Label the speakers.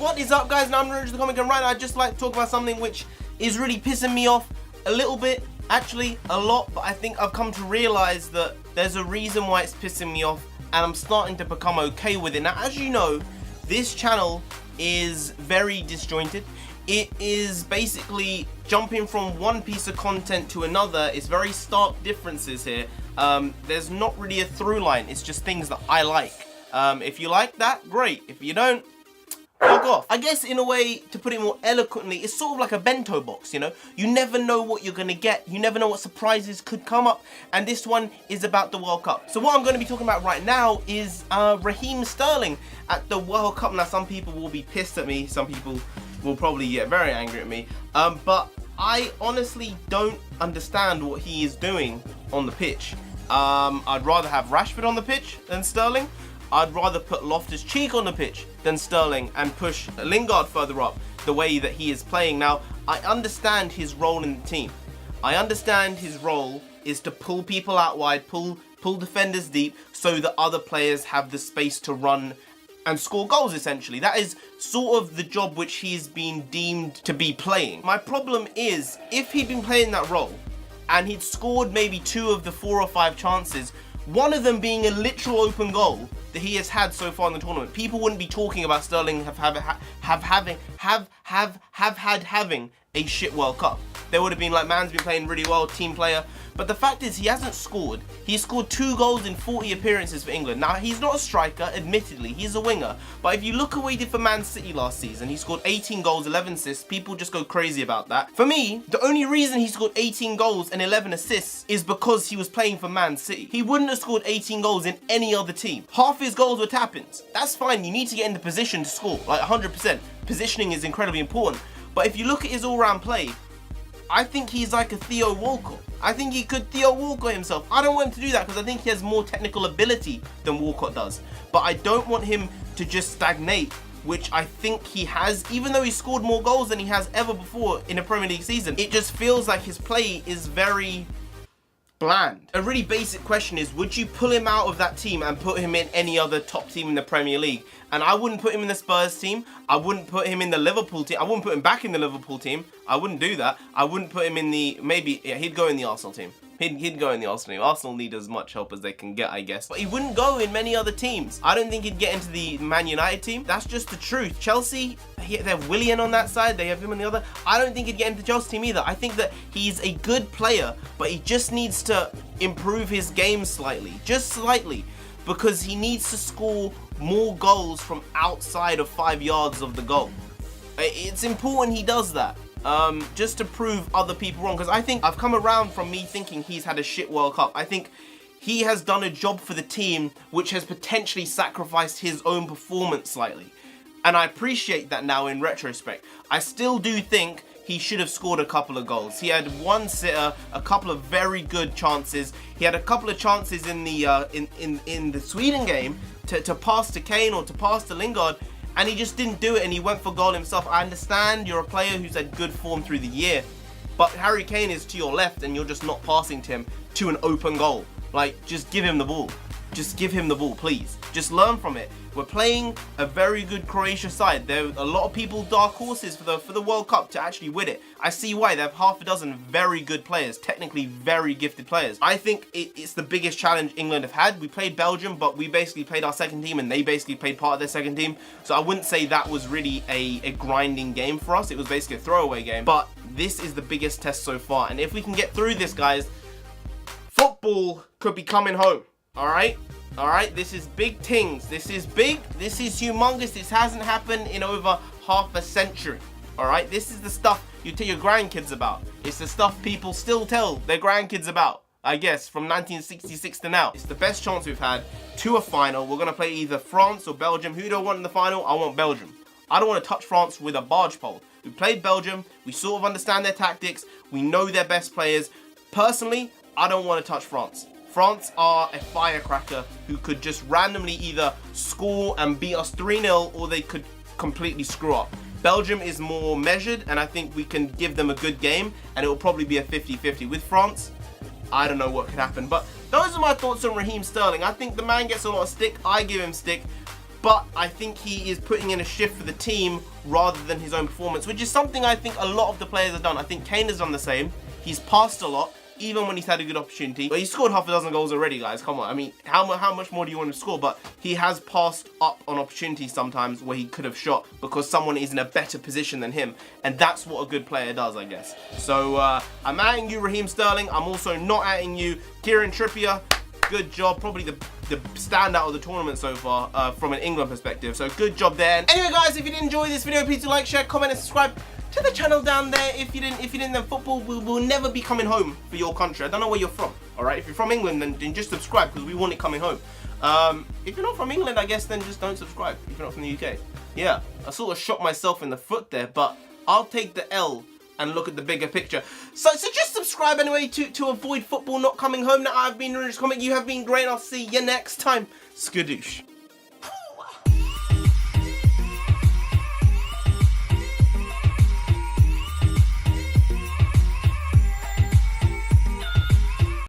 Speaker 1: What is up, guys? Now I'm NarendraTheComic, and right now I'd just like to talk about something which is really pissing me off a little bit, actually a lot, but I think I've come to realize that there's a reason why it's pissing me off, and I'm starting to become okay with it. Now, as you know, this channel is very disjointed. It is basically jumping from one piece of content to another. It's very stark differences here. There's not really a through line. It's just things that I like. If you like that, great. If you don't, fuck off. I guess in a way, to put it more eloquently, it's sort of like a bento box, you know? You never know what you're gonna get. You never know what surprises could come up. And this one is about the World Cup. So what I'm gonna be talking about right now is Raheem Sterling at the World Cup. Now, some people will be pissed at me. Some people will probably get very angry at me. But I honestly don't understand what he is doing on the pitch. I'd rather have Rashford on the pitch than Sterling. I'd rather put Loftus-Cheek on the pitch than Sterling and push Lingard further up the way that he is playing. Now, I understand his role in the team. I understand his role is to pull people out wide, pull defenders deep, so that other players have the space to run and score goals, essentially. That is sort of the job which he's been deemed to be playing. My problem is, if he'd been playing that role and he'd scored maybe 2 of the 4 or 5 chances, one of them being a literal open goal that he has had so far in the tournament, people wouldn't be talking about Sterling having a shit World Cup. They would have been like, man's been playing really well, team player. But the fact is, he hasn't scored. He scored 2 goals in 40 appearances for England. Now, he's not a striker, admittedly. He's a winger. But if you look at what he did for Man City last season, he scored 18 goals, 11 assists. People just go crazy about that. For me, the only reason he scored 18 goals and 11 assists is because he was playing for Man City. He wouldn't have scored 18 goals in any other team. Half his goals were tap-ins. That's fine. You need to get in the position to score, like 100%. Positioning is incredibly important. But if you look at his all-round play, I think he's like a Theo Walcott. I think he could Theo Walcott himself. I don't want him to do that because I think he has more technical ability than Walcott does. But I don't want him to just stagnate, which I think he has. Even though he scored more goals than he has ever before in a Premier League season, it just feels like his play is very bland. A really basic question is, would you pull him out of that team and put him in any other top team in the Premier League? And I wouldn't put him in the Spurs team. I wouldn't put him in the Liverpool team. I wouldn't put him back in the Liverpool team. I wouldn't do that. I wouldn't put him in the, maybe, yeah, he'd go in the Arsenal team. He'd go in the Arsenal team. Arsenal need as much help as they can get, I guess. But he wouldn't go in many other teams. I don't think he'd get into the Man United team. That's just the truth. Chelsea, they have Willian on that side. They have him on the other. I don't think he'd get into the Chelsea team either. I think that he's a good player, but he just needs to improve his game slightly. Just slightly. Because he needs to score more goals from outside of 5 yards of the goal. It's important he does that. Just to prove other people wrong, because I think I've come around from me thinking he's had a shit World Cup. I think he has done a job for the team which has potentially sacrificed his own performance slightly. And I appreciate that now in retrospect. I still do think he should have scored a couple of goals. He had one sitter, a couple of very good chances. He had a couple of chances in the Sweden game to pass to Kane or to pass to Lingard, and he just didn't do it, and he went for goal himself. I understand you're a player who's had good form through the year, but Harry Kane is to your left and you're just not passing to him to an open goal. Like, just give him the ball. Just give him the ball, please. Just learn from it. We're playing a very good Croatia side. There are a lot of people dark horses for the World Cup to actually win it. I see why. They have half a dozen very good players, technically very gifted players. I think it's the biggest challenge England have had. We played Belgium, but we basically played our second team and they basically played part of their second team. So I wouldn't say that was really a grinding game for us. It was basically a throwaway game. But this is the biggest test so far. And if we can get through this, guys, football could be coming home. Alright? Alright, this is big things. This is big. This is humongous. This hasn't happened in over half a century. Alright? This is the stuff you tell your grandkids about. It's the stuff people still tell their grandkids about, I guess, from 1966 to now. It's the best chance we've had to a final. We're going to play either France or Belgium. Who do I want in the final? I want Belgium. I don't want to touch France with a barge pole. We played Belgium. We sort of understand their tactics. We know their best players. Personally, I don't want to touch France. France are a firecracker who could just randomly either score and beat us 3-0 or they could completely screw up. Belgium is more measured and I think we can give them a good game and it will probably be a 50-50. With France, I don't know what could happen. But those are my thoughts on Raheem Sterling. I think the man gets a lot of stick. I give him stick. but I think he is putting in a shift for the team rather than his own performance, which is something I think a lot of the players have done. I think Kane has done the same. He's passed a lot, even when he's had a good opportunity. But he's scored half a dozen goals already, guys. Come on. I mean, how much more do you want to score? But he has passed up on opportunities sometimes where he could have shot because someone is in a better position than him. And that's what a good player does, I guess. So I'm adding you, Raheem Sterling. I'm also not adding you, Kieran Trippier. Good job. Probably the standout of the tournament so far from an England perspective. So good job there. And anyway, guys, if you did enjoy this video, please do like, share, comment, and subscribe to the channel down there. If you didn't, then football will never be coming home for your country. I don't know where you're from. All right, if you're from England, then just subscribe because we want it coming home. If you're not from England, I guess then just don't subscribe. If you're not from the UK, yeah, I sort of shot myself in the foot there, but I'll take the L and look at the bigger picture. So just subscribe anyway to avoid football not coming home. Now I've been NarendraTheComic. You have been great. I'll see you next time. Skadoosh.